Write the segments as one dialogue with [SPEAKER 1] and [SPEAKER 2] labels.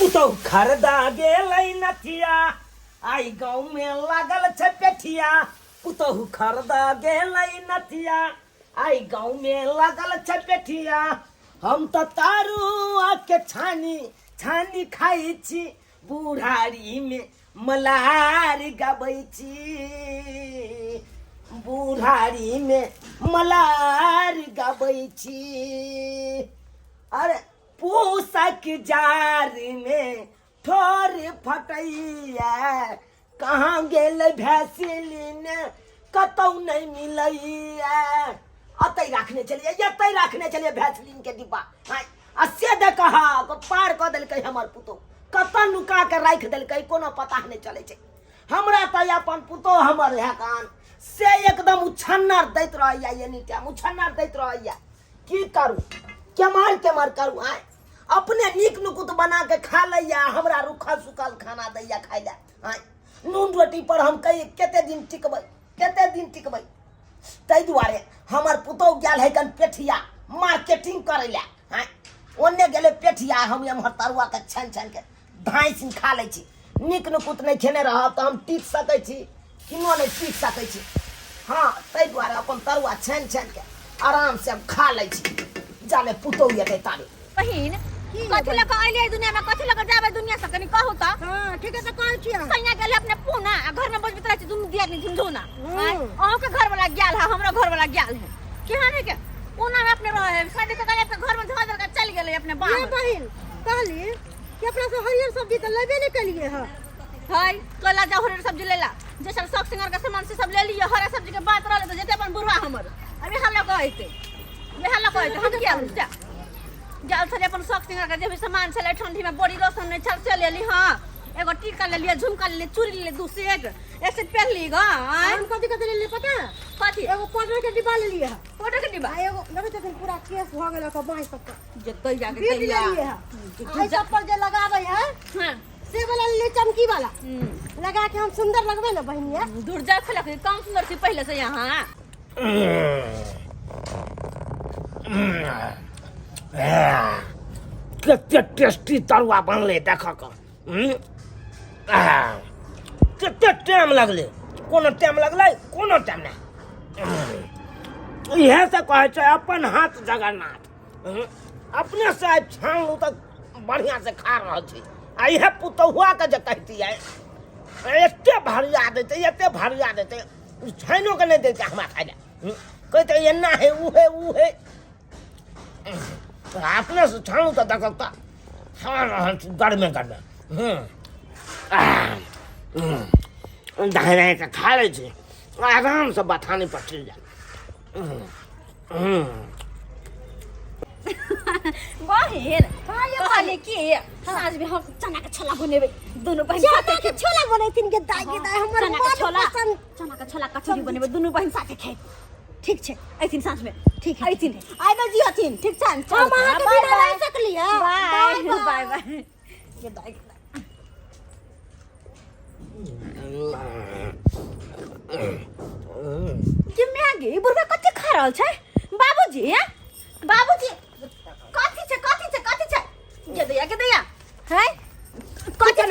[SPEAKER 1] पुतौ खरदा गेलै नथिया आई गाँव में लागल छै पेठिया। पुतौ खरदा गेलै नथिया आई गाँव में लागल छै पेठिया। हम तो तारुआ के छानी छानी खाई छी बुढ़ारी में मलार गबै छी। बुढ़ारी में मलार गबै छी। अरे पूसक जार में ठोर फटैया कहाँ गेल भैसिलिन कतौ नहीं मिलैया। अतै रखने चलिए यतै रखने चलिए भैसलिन के डिब्बा। से दे कहा पार क देलकै हमर पुतो कतऽ नुका के राख देलकै कोनो पता नहीं चले छै। हमरा तो अपन पुतो हमर है कान से एकदम उछन्नर दैत रहैया। एनी टाइम उछन्नर दैत रहैया। की करू केमार करू। आय अपने नीक नुकुत बना के खा लैया हमरा रुखल सुखल खाना दैया खाय ले। आय नून रोटी पर हम कही केते दिन टिकबै। तै दुआरे हमर पुतौ गेल है कन पेठिया मार्केटिंग करे ले। आय ओन्ने गेले पेठिया हम एम्हर तरुआ के छान के धाइस खा लै छी। नीक नुकुत नहीं खेने रहब तो हम टिक सकै छी किनो नहीं टिक सकै छी। हाँ तै दुआरे अपन तरुआ छान के आराम से हम खा लै छी। जाले पुतौ येते तारे
[SPEAKER 2] बहिन कथि लक आइले दुनिया में कथि लक जाबे दुनिया से कनी कहू त।
[SPEAKER 3] हां ठीक है तो कहै छी
[SPEAKER 2] सैया गेले अपने पूना घर में बजबत रह छी दुनु दिया नहीं झुंझुना। अहो के घर वाला गेल है हमरो घर वाला गेल है केहन है के पूना में अपने रहे शादी के गले अपने घर में धो दर के चल गेले अपने बाहर।
[SPEAKER 3] ये बहिन कहली कि अपना से हरियर सब्जी तो लेबे नहीं कलिए है।
[SPEAKER 2] हाय कला जा हरियर सब्जी लेला जैसे शौक सिंगार का सामान से सब ले लिए। हरा सब्जी के बात रहले तो जेते अपन बुढ़वा हमर अभी हल्ला कहते हम क्या जा जाल से अपन शौक सिंगार का जे भी सामान चले ठंडी में बड़ी रोशन ने चल लेली। हां एगो टीका ले लिए झुमका ले लिए चूड़ी ले लिए दूसरे ऐसे पहन ली गा।
[SPEAKER 3] हम कथि ले लिए पता
[SPEAKER 2] कथि
[SPEAKER 3] एगो पाउडर के डिब्बा ले लिए है।
[SPEAKER 2] पाउडर के डिब्बा
[SPEAKER 3] एगो लगे तो पूरा केस हो गेल का बाई तक
[SPEAKER 2] जे दई जाके
[SPEAKER 3] ले लिए है। आई सब पर जे लगावे है
[SPEAKER 2] हां
[SPEAKER 3] से वाला ले चमकी वाला लगा के हम सुंदर लगबे ना बहिनिया।
[SPEAKER 2] दूर जा खलक कम सुंदर सी पहले से यहां
[SPEAKER 1] केते टेस्टी तरुआ बनले देख केते टाइम लगले कोनो टाइम लगलै कोनो टाइम नहीं। इहे से कहे छै अपन हाथ जगन्नाथ। अपने से छानलू तक बढ़िया से खा रहल छी। आ इहे पुतहुआ के जे कहती है एते भरिया देते छानो के नहीं देते हमरा खाय ले। कहते एना है ऊ है अपने से छानू तो देखता खा रहल छी गरमे दाहिने के खा ले छी आराम से बथानी पर चल जा।
[SPEAKER 2] बहिन कहले कि साँझ में हम चना के छोला बनेबे दोनों बहन
[SPEAKER 3] चना के छोला बनैतिन के दाई हमर
[SPEAKER 2] चना के छोला कचौड़ी बनेबे दोनों बहन साथे खाए। ठीक छे ऐथिन साँझ में ठीक है ऐथिन आइ बजी हथिन ठीक छन
[SPEAKER 3] हम अहाँ के बिना रह सकलिए।
[SPEAKER 2] बाय ये दाई जे मैगी बुढ़वा कते खा रहल छै बाबूजी कथि छै जे दैया है कथि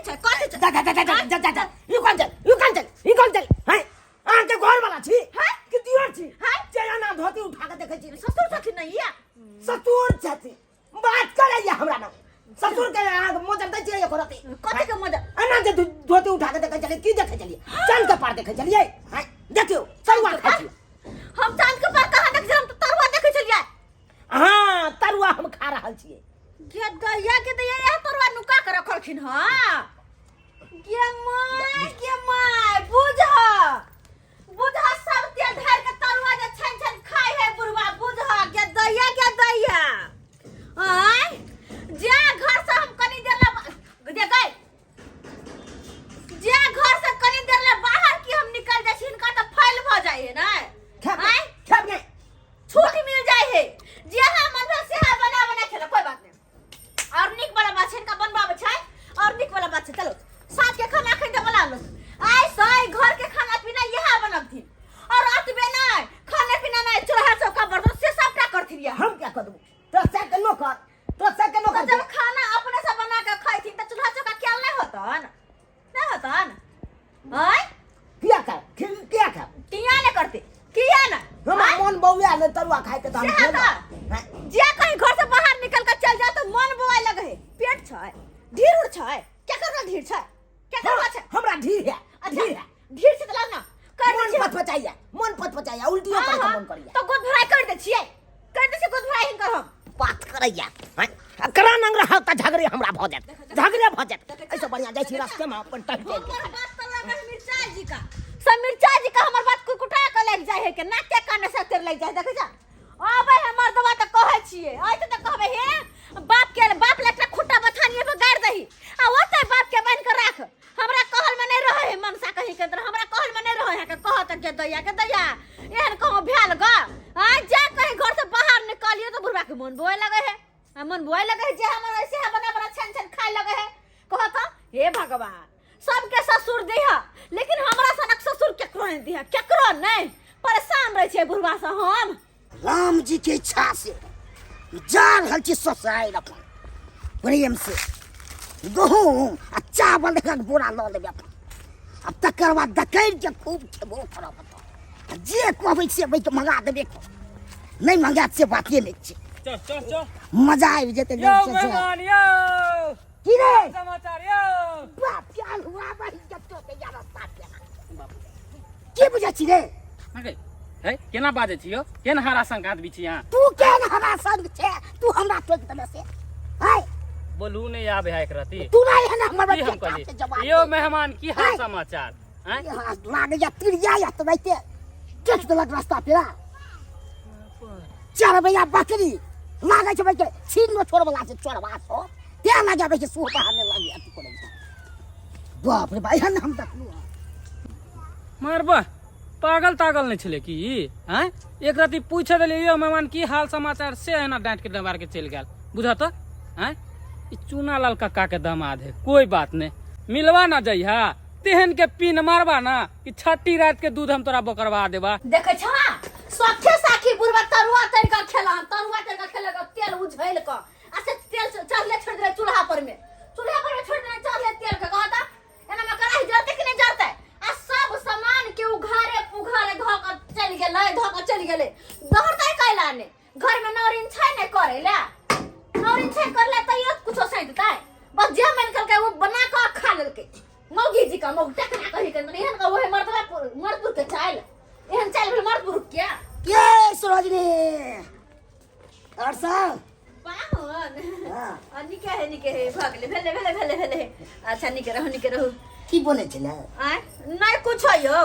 [SPEAKER 2] छै
[SPEAKER 1] जा यू कौन चल है आ के घर वाला छी
[SPEAKER 2] है
[SPEAKER 1] कि दियर छी
[SPEAKER 2] है
[SPEAKER 1] चेना धोती उठा के देखे छी
[SPEAKER 2] ससुर छथिन नहीं या
[SPEAKER 1] ससुर छथि बात करैया हमरा ना ससुर के मोजर दै छियै करती
[SPEAKER 2] कथि के मोजर
[SPEAKER 1] अना जे धोती उठा के देखे चलिए की देखे चलिए चांद के पार देखे चलिए है देखियो तरुआ खाइ छी
[SPEAKER 2] हम चांद के पार कहां देख हम तो तरुआ देखे चलिए।
[SPEAKER 1] हां तरुआ हम खा रहल छियै।
[SPEAKER 2] के दैया यह तरुआ नुका के रखलखिन। हां के माय बुझा सब तेल धर के तरुआ जे छन खाय है बुढ़वा बुझा के दैया आय जे घर से हम कनी देर ले दे गए जे घर से कनी देर ले बाहर की हम निकल जाय छी इनका तो फैल भ जाय है ना
[SPEAKER 1] खेब नहीं
[SPEAKER 2] छुट्टी मिल जाय है जे मन से बना खेला कोई बात नहीं। और निक वाला बात है इनका बनवावे छै और निक वाला बात है चलो साथ के खाना खाइ के बना लो आई सही घर के खाना पीना यहां बनबथिन और अतबे नहीं खाना पीना नहीं चूल्हा चौका बर्तन से सबटा करथिन।
[SPEAKER 1] हम क्या कर दूं तो से के नो कर
[SPEAKER 2] जब खाना अपने से बना के खाई
[SPEAKER 1] ले तरुआ खाए के तो हम
[SPEAKER 2] से
[SPEAKER 1] खेला
[SPEAKER 2] हटा। जे कहीं घर से बाहर निकल कर चल जा तो मन बोए लगे है पेट छै ढीर उड़ छै क्या करना ढीर छै क्या करना छै
[SPEAKER 1] हमरा ढीर है ढीर है
[SPEAKER 2] ढीर से तो ना कर
[SPEAKER 1] मन
[SPEAKER 2] दे
[SPEAKER 1] पचपचाइया मन पचपचाइया उल्टियो करे के मन करिया
[SPEAKER 2] तो गोद भराई कर दे छियै कर दे से गोद भराई हिन कर हम
[SPEAKER 1] बात करैया करा नंग रहा त झगड़े हमरा भ जात झगड़े भ जात ऐसे बढ़िया जाय छी रास्ते में अपन टह के
[SPEAKER 2] हमर बात तो लगे मिर्चाई जी का सब मिर्चाई जी का हमर बात कुकुटा के लग जाय है के नाके काने से तेर लग जाय देख जा अबे हमर दवा त कहै छियै आइ त कहबे हे बाप ले एकटा खुट्टा बथानिए पे गाड़ दही आ ओतै बाप के बांध के राख हमरा कहल में नहीं रहे है मनसा कहि के हमरा कहल में नहीं रहे है के कहत के दैया एहन कहूं भैल ग आ जा कहीं घर से बाहर निकालियो तो बुढ़वा के मन बोए लगे है मन बोए लगे है जे हमर ऐसे है बना बना छन छन खाए लगे है कहत हे भगवान सबके ससुर दिया लेकिन हमरा सनक ससुर केकरो नहीं दिया केकरो नहीं परेशान रह छे बुढ़वा से हम
[SPEAKER 1] राम जी के इच्छा से जा रहल छी ससुराल अपन प्रेम से गहूँ आ चावल का बोरा ल लेबे अपन अब तकर बाद दकैर के खूब खेबो करब त जे कहबै से बैठ मंगा देबे नहीं मंगा से बाते नहीं छै
[SPEAKER 4] चल चल चल
[SPEAKER 1] मजा आबि जेतै
[SPEAKER 4] यो मेहमान यो
[SPEAKER 1] की रे
[SPEAKER 4] समाचार यो
[SPEAKER 1] बाप प्याल हुआ बही जत्तो के यार बाप की बुझै छी रे
[SPEAKER 4] है केना बाजै छियो केना हरा संगात बिछि यहाँ
[SPEAKER 1] तू केन हमरा संग छे तू हमरा टोक देबे से हाय
[SPEAKER 4] बोलू नहीं आबे है एक रति
[SPEAKER 1] तू नहीं है ना हमर
[SPEAKER 4] की हम
[SPEAKER 1] बच्चे
[SPEAKER 4] कहली
[SPEAKER 1] के जवाब
[SPEAKER 4] यो मेहमान की हाल समाचार हैं
[SPEAKER 1] यहाँ लागे या तिरिया या तो बैठे केस देलक रास्ता पे 4 बजे बकरी लागे छै बैठे छीन नो छोड़ वाला से चोरवा सो ते लागे बैठे सो बहाने लागे अति करे बाप रे भाई हम देखलु
[SPEAKER 4] मारबा पागल तागल नहीं छले की हैं एक रति पूछे देलिए यो मेहमान की हाल समाचार से है ना डांट के डबार के चल गेल बुझा तो हैं ई चूना लाल काका के दामाद है कोई बात नहीं मिलवा ना जइहा तेहन के पीन मारबा ना कि छठी रात के दूध हम तोरा बकरवा देबा
[SPEAKER 2] देखे छ सखे साखी बुढ़वा तरुआ तर का खेला तेल उझैल क आ से तेल चढ़ले छोड़ दे चूल्हा पर में छोड़ दे चढ़ले तेल के कहता एना में कराही जरते कि नहीं जरते आ सब सामान के उघारे चल गेले दहरतै कैला ने घर में नौरिन छै ने करेला नौरिन छै करले त यो कुछो सै देतै बस जे मन करके वो बना के खा लेलकै मौगी जी का मौग टकना कहि के एहन का ओहे मर्दपुर के चाइल एहन चाइल भी मर्दपुर क्या
[SPEAKER 1] के सरोजनी और सब
[SPEAKER 2] पाहुन
[SPEAKER 1] हां
[SPEAKER 2] निके है भागले भेले अच्छा निके रहो
[SPEAKER 1] की बोले छले
[SPEAKER 2] आ नहीं कुछ यो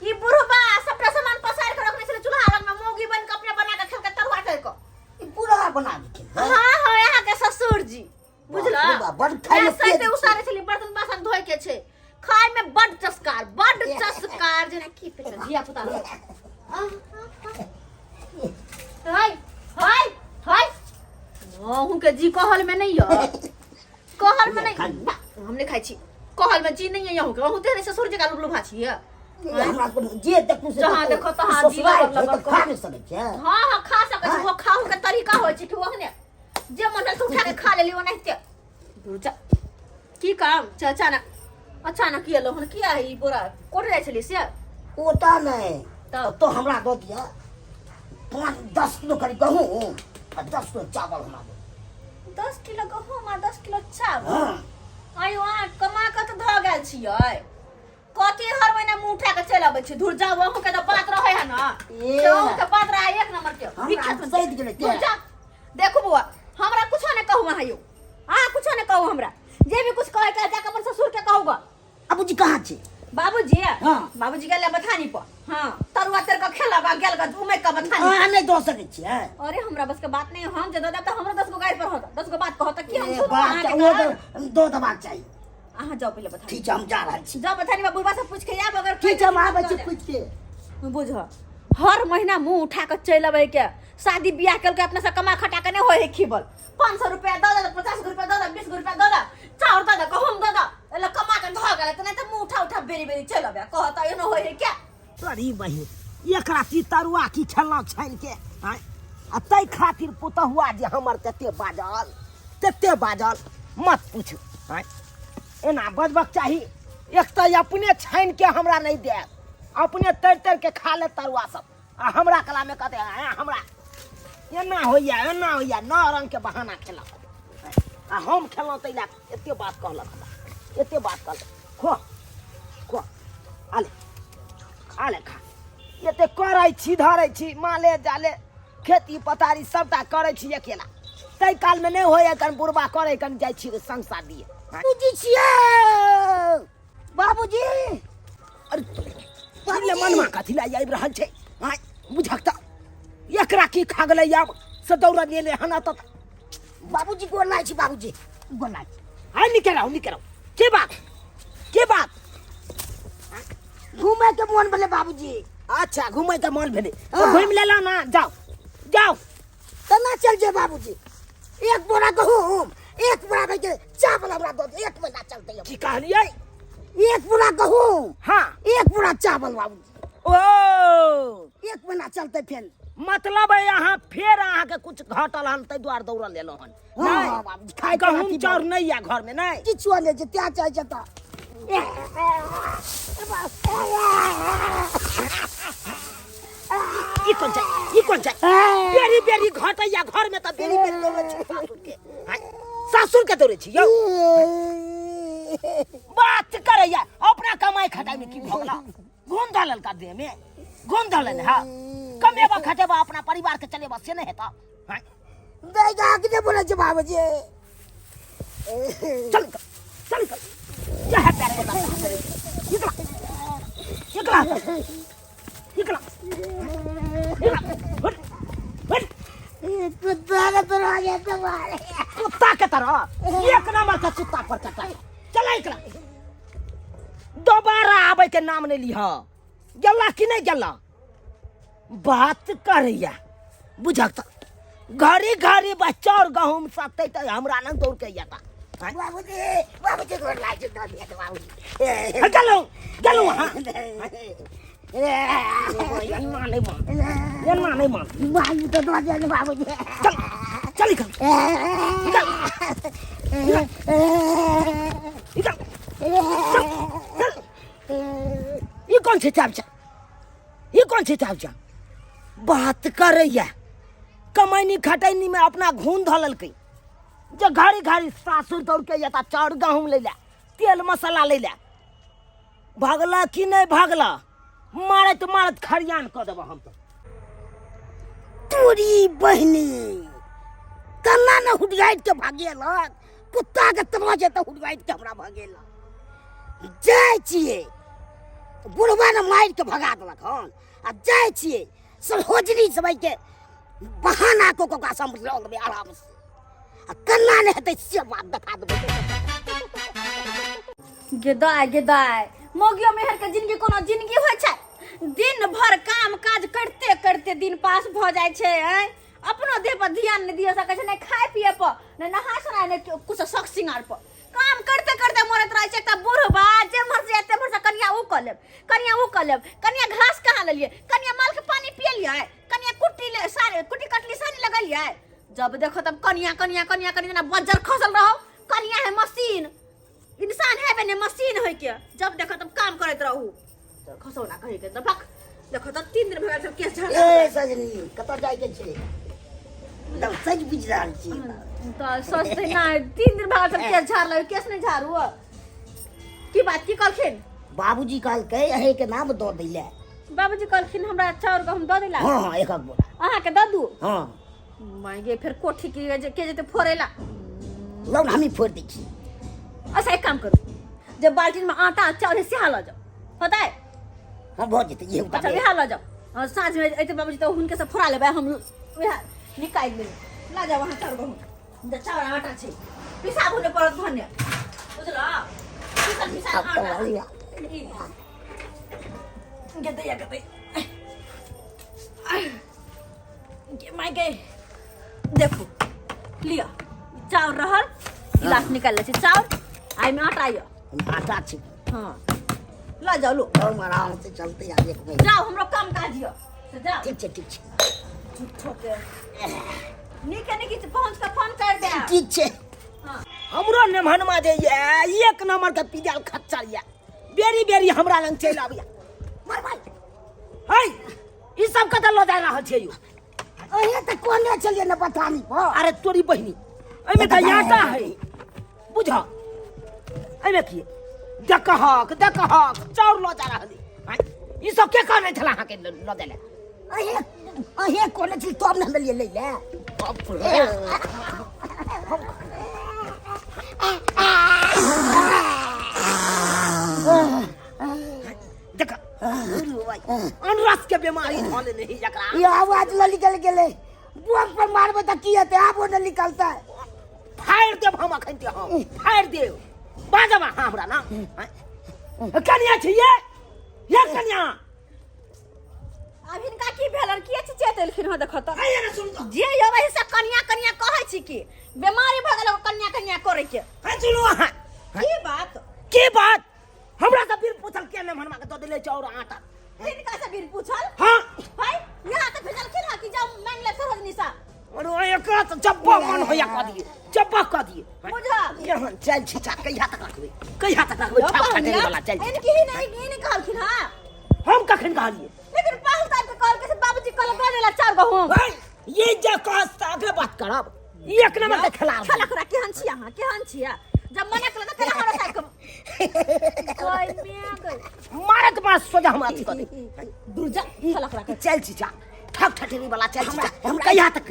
[SPEAKER 2] ई बुढ़बा सबटा सामान पसार के रखने छले चूल्हा लग में मौगी बन के अपने बना के खेल के तरुआ कर को
[SPEAKER 1] ई पूरा बना के
[SPEAKER 2] हां यहाँ के ससुर जी बुझला
[SPEAKER 1] बड़ खाइ में
[SPEAKER 2] से उसारे छली बर्तन बासन धोए के छे खाय में बड़ चस्कार जेना की पे धिया पुता हाय हूं के जी कहल में नहीं यो कहल में नहीं हमने खाई छी कहल में जी नहीं है यहू के हूं तेरे ससुर जी का लुलु भाछी है
[SPEAKER 1] हमरा को जे देखू से
[SPEAKER 2] जहां देखो तहां जी लग
[SPEAKER 1] खा नहीं सके छै
[SPEAKER 2] हां खा सके छी वो खाहू के तरीका होय छै कि ओहने जे मन से उठा के खा लेली ओनाहिते बुझा की काम अचानक किया लोहन किया है ई बोरा कोट जाय छली से
[SPEAKER 1] ओता नहीं
[SPEAKER 2] तब
[SPEAKER 1] तो हमरा दो दिया 5-10 किलो करी गहूं और 10 किलो चावल हमरा दो
[SPEAKER 2] 10 किलो गहूम आ 10 किलो चावल
[SPEAKER 1] हां
[SPEAKER 2] आइ वहां कमा के तो ध गेल छियै कथी हर महीना मुंह उठा के चल आबै छै दूर जाओ वहां के तो बात रहे है ना तो के बात रहे एक नंबर के
[SPEAKER 1] हमरा सहित गेले के
[SPEAKER 2] देखो बुआ हमरा कुछो ने कहू अहाँ यो कुछो ने कहू हमरा जे भी कुछ कहे के जाके अपन ससुर के कहूगा
[SPEAKER 1] अबूजी कहां छै
[SPEAKER 2] बाबूजी
[SPEAKER 1] हां
[SPEAKER 2] बाबूजी गेले बथानी पर हां तरुआ तेर का खेलाबा गेल का घूमे का बथानी
[SPEAKER 1] हां नहीं दो सके छै
[SPEAKER 2] अरे हमरा बस के बात नहीं हम जे दादा तो हमरा 10 गो गाय पर होता 10 गो बात कहता कि हम सुन
[SPEAKER 1] बात वो दो दबाक चाहिए
[SPEAKER 2] अहाँ जाओ पहले बथानी
[SPEAKER 1] ठीक है हम जा रहल छी
[SPEAKER 2] जाओ बथानी में बुढ़वा से पूछ के आब अगर
[SPEAKER 1] ठीक है हम आबै छी पूछ के
[SPEAKER 2] बुझ हर महीना मुंह उठा के चल आबै के शादी बियाह करके अपने से कमा खटा के नहीं होय है खीबल 500 रुपया दे दे 50 रुपया दे दे 20 रुपया दे दे चाउर दे दे गहूम दे दे एला कमा के भ गेल त नहीं त मुंह उठा बेरी चल आबे कहता एनो होय है क्या
[SPEAKER 1] अरे बहिन एकरा ती तरुआ की छल्ला छाइन के हैं आ तै खातिर पुतहुआ जे हमर तते बाजल मत पूछ हैं एना बजबक चाही एक त अपने छाइन के हमरा नहीं दे अपने तर के खा ले तरुआ सब आ हमरा कला में कहते हमरा एना होइया नौ रंग के बहाना खेलक आ हम खेलौं तै ला एते बात कहलक हमरा एते बात कहलक खो आले खा एते करै छी धरै छी माले जाले खेती पथारी सबटा करै छी अकेला तै काल में नहीं होइया कन बुढ़बा करे कन जाइ छी संसार दिए
[SPEAKER 3] बाबूजी छियै बाबूजी
[SPEAKER 1] अरे पहिले मनमा कथी ला आबि रहल छै हाय बुझक त एकरा की खा गेलै आब से दौड़ा लेले हना त
[SPEAKER 3] बाबूजी गोर लागै छी बाबूजी
[SPEAKER 1] गोर लाग हाय निकराउ के बात
[SPEAKER 3] घूमे के मन भेले बाबूजी
[SPEAKER 1] अच्छा घूमे के मन भेले तो घूम लेला ना जाओ
[SPEAKER 3] तना चल जे बाबूजी एक बोरा गहूम एक बोरा के चावल हमरा दो दे, एक महीना चलते
[SPEAKER 1] की कहलियै
[SPEAKER 3] एक बोरा गहूम
[SPEAKER 1] हाँ
[SPEAKER 3] एक बोरा चावल बाबूजी
[SPEAKER 1] ओ
[SPEAKER 3] एक महीना चलते फिर
[SPEAKER 1] मतलब है यहाँ फिर अहाँ के कुछ घटल हन तै द्वार दौड़ लेलो हन
[SPEAKER 3] हाँ, बाबूजी, खाए के
[SPEAKER 1] गहूम
[SPEAKER 3] राखी
[SPEAKER 1] चाउर नहीं या घर में नहीं
[SPEAKER 3] किछु ले जे त्या चाहे छै त
[SPEAKER 1] ई कौन छै बेरी घटैया घर में त बेरी दौड़े छी सासुर के हाय सासुर के दौड़े छी यौ बात करैया अपना कमाई खटाई में की भगला घूम धलल का देह में घूम धलन हां कमेबा खटेबा अपना परिवार के चलेबा से नहीं हेता हाय
[SPEAKER 3] देगा कि बोले छै बाबूजी
[SPEAKER 1] चल क्या है प्यारे बता निकला कुत्ता के तरह एक नंबर का कुत्ता पर चटा चला निकला दोबारा आवे के नाम नहीं लिहा गल्ला कि नहीं गल्ला बात करैया बुझक घड़ी बच्चा और गहूम सकते तो हमरा न दौड़ के जाता
[SPEAKER 3] बाबूजी गोर लागै छै बाबूजी
[SPEAKER 1] गलो हां एन्ना नहीं मान
[SPEAKER 3] बाबू तो दो दे बाबूजी
[SPEAKER 1] चल निकल ये कौन से चाबचा बात करैया कमैनी खटैनी में अपना घून धलल के जो घड़ी सासुर दौड़ के जाता चाउर गहूम ले ला तेल मसाला ले ला भागला कि नहीं भागला मारत खरियान क देब हम तो
[SPEAKER 3] तोरी बहनी कन्ना न हुडगाइट के भागेलक कुत्ता के तमाचे त हुडगाइट के हमरा भागेलक जाय छियै बुढ़वा ने मार के भगा देलक हन आ जाय छियै सब होजरी समय के बहाना को का समझल में आराम से आ कन्ना ने हेतै से बात देखा देबै
[SPEAKER 2] गेदाय मोगियो मेहर के जिंदगी कोनो जिंदगी होइ छै दिन भर काम काज करते करते दिन पास भ जाय छै अपनो देह पर ध्यान नहीं दिए सकै छै, नहीं खाए पिए पर, नहीं नहाय सोनाय, नहीं कुछ शौक सिंगार पर। काम करते करते मरत रहे छै। एकटा बुढ़बा जे मर से एते मर से कनिया ऊ क लेब, कनिया ऊ क लेब, कनिया घास कहाँ लेलिए, कनिया माल के पानी पियलिए, कनिया कुट्टी ले सारे कुट्टी कटली सानी लगलिए। जब देखो तब कनिया कनिया कनिया कनिया बज्जर खसल रहो। कनिया है मशीन, इंसान है बने मशीन है के। जब देखो तब काम करत रहू तो खसौना कहि के दबक। देखो तो 3 दिन भए सब केस झड़
[SPEAKER 3] ए सजनी कत जाय के छै दम सज बुझ रहल छी
[SPEAKER 2] तो सोचते ना 3 दिन भए सब केस झाड़ ले, केस नहीं झाड़ू की बात की कहलखिन
[SPEAKER 3] बाबूजी कहल के अहे के नाम दो दैले।
[SPEAKER 2] बाबूजी कहलखिन हमरा चाउर गहूम दऽ देला।
[SPEAKER 3] हां एक बोरा
[SPEAKER 2] अहाँ के दऽ दू।
[SPEAKER 3] हां
[SPEAKER 2] मांगे फिर कोठी के जेते फोड़ेला
[SPEAKER 3] लौन हमी फोड़ दै छी।
[SPEAKER 2] अच्छा एक काम करू, जब बाल्टीन में आटा चाउर से हाल जाओ, पता है
[SPEAKER 3] हां भ जेतै ये उतार।
[SPEAKER 2] अच्छा बिहार ला जाओ और साँझ में ऐते बाबूजी तो हुनके से फोड़ा लेबै, हम बिहार निकाल लेबै। ला जाओ वहां चाउर गहूम द चाउर आटा छै पिसा भुने पड़त धन्य बुझला। पिसा
[SPEAKER 3] अब तो
[SPEAKER 2] आटा
[SPEAKER 3] वालिया
[SPEAKER 2] गते के मांगे देखो लिया चाउर रहल गिलास निकाल ले छी चाउर आई में आटा आयो
[SPEAKER 3] आटा छी।
[SPEAKER 2] हां ला जाओ लो
[SPEAKER 3] और आराम से चलते आ एक महीना।
[SPEAKER 2] जाओ हमरो काम काज यो से जाओ।
[SPEAKER 3] ठीक छै ठीक छै
[SPEAKER 2] ठोके निके निके से पहुंच के फोन कर दे।
[SPEAKER 3] ठीक छै।
[SPEAKER 2] हां
[SPEAKER 1] हमरो नेमहनमा जे ये एक नंबर के पिजाल खच्चर या बेरी बेरी हमरा लंग चल आबिया।
[SPEAKER 3] मार भाई
[SPEAKER 1] हाय ई सब कतऽ लऽ जा रहल छै यौ
[SPEAKER 3] अहे त कोने चलिए न पठानी पर
[SPEAKER 1] अरे तोरी बहिनी एमे त आटा है बुझ एमे की डकहक चाउर लऽ जा रहल ई सब के कहने छला अहाँ के लऽ देले
[SPEAKER 3] अहे कोने चल तब न ले ले
[SPEAKER 1] बाप रे देखा अनरस के बीमारी धोले नहीं जकरा
[SPEAKER 3] ये आवाज ल निकल गेले बुआ पर मारबे त की हेते आबो न निकलता
[SPEAKER 1] फाड़ देब हम अखन ते हम फाड़ देब बाजबा हमरा ना कनिया छै ये कनिया
[SPEAKER 2] अब हिनका की भेलन की अछि चेतलखिन हो देखत
[SPEAKER 1] आइए ना सुन
[SPEAKER 2] जे यो वही से कन्या कहै छी की बीमारी भ गेल कन्या करे के
[SPEAKER 1] है सुनो अहाँ की बात हमरा से बिन पूछल के ने मनवा के दऽ देले चाउर आटा
[SPEAKER 2] हिनका से बिन पूछल
[SPEAKER 1] हां
[SPEAKER 2] भाई यहां तक भेजलखिन ह कि जाओ मांग ले सहज निशा
[SPEAKER 1] अरे एकरा त जब्बा मन होया क दिए जब्बा क दिए
[SPEAKER 2] बुझा
[SPEAKER 1] यहाँ चल छिचा कहिया तक रखबे छाप खाने वाला चल
[SPEAKER 2] इनकी ही नहीं कहलखिन हां
[SPEAKER 1] हम कखन कहलिए
[SPEAKER 2] लेकिन पाहुल साहब के कहल के से बाबूजी कल दे देला 4 गहूं
[SPEAKER 1] भाई ये जे कहत आगे बात करब एक नंबर के खिलाफ
[SPEAKER 2] खलखरा केहन छी अहाँ केहन छी जब मना कल त केना हमरा साहब कोई मिया गई
[SPEAKER 1] मारत मार सोजा हम अथी कर दे
[SPEAKER 2] दूर जा खलखरा के
[SPEAKER 1] चल छिचा ठक ठठेरी वाला चल छिचा कहिया तक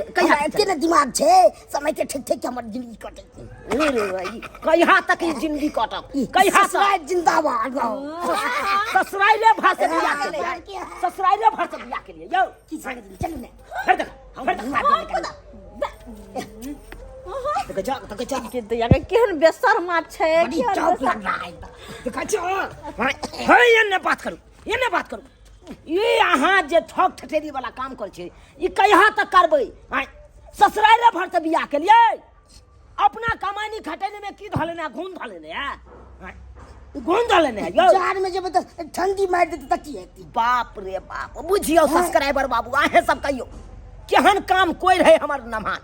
[SPEAKER 3] के दिमाग छे समय के ठीक ठीक हमर जिंदगी कटे
[SPEAKER 1] अरे भाई कहिया तक ई जिंदगी कटब कहिया
[SPEAKER 3] ससुराल जिंदाबाद
[SPEAKER 1] ससुराले भाषा बिया के लिए ससुराले भाषा बिया के लिए यो
[SPEAKER 3] की संग चल ने
[SPEAKER 1] फिर देख तक जा
[SPEAKER 2] के दया के केहन बेशर्मा छै
[SPEAKER 3] बड़ी चौक लग रहा है
[SPEAKER 1] देखा छ है ये बात करू ये अहाँ जे ठक ठठेरी वाला काम कर छे ई कहिया तक करबै ससुराले भर से बिया के लिए अपना कमानी खटेने में की धलेने घून धलेने घून धलेने यो
[SPEAKER 3] जार में जब ठंडी मार देते त की हेती
[SPEAKER 1] बाप रे बाप बुझियो सब्सक्राइबर बाबू आहे सब कहियो केहन काम कोई रहे हमर नमान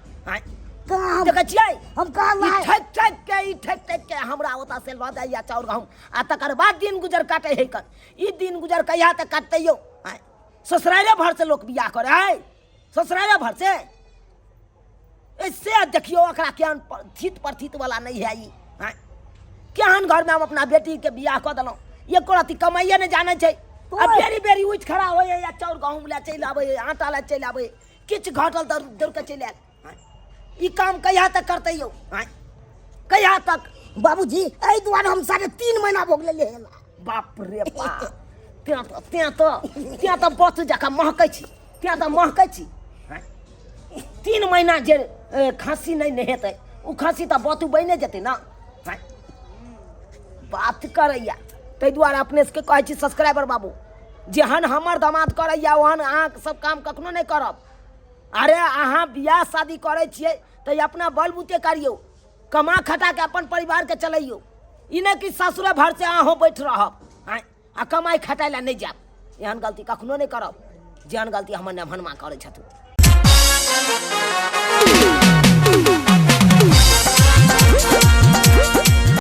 [SPEAKER 3] काम
[SPEAKER 1] देखै छियै
[SPEAKER 3] हम काम
[SPEAKER 1] ई ठक के हमरा ओता से लऽ जाइया चाउर गहूं आ तकर बाद दिन गुजर काटे है कर ई दिन गुजर कहिया तक काटते यो ससुराले भर से लोग बियाह करे है ससुराले भर से इससे देखियो ओकरा केहन थित परथित वाला नहीं है ई केहन घर में हम अपना बेटी के बियाह क देलौं एको रति कमाइए ने जाने छै अब बेरी उठ खड़ा होय या चाउर गहूं ले चल आबै आटा ले चल आबै किछ घटल त दौड़ के चल आयल ई काम कहिया तक करते यो कहिया तक
[SPEAKER 3] बाबूजी एई दुआरे हम 3.5 महीना भोग ले
[SPEAKER 1] बाप रे बाप त्या तो बस जका महकै छी त्या तो महकै छी 3 महीना जे खांसी नहीं नहेतै उ खांसी त बतु बने जेतै ना बात करैया तै दुआरे अपने से कहै छी सब्सक्राइबर बाबू जेहन हमर दामाद करैया ओहन अहाँ सब काम कखनो नहीं करब अरे अहाँ बियाह शादी करे छियै तो अपना बलबूते करियो कमा खटा के अपन परिवार के चलैयो ई नहीं कि ससुरे भर से अहाँ बैठ रहब आ कमाई खटाई ला नहीं जाब एहन गलती कखनो नहीं करब जेहन गलती हमर नभनमा करे छथु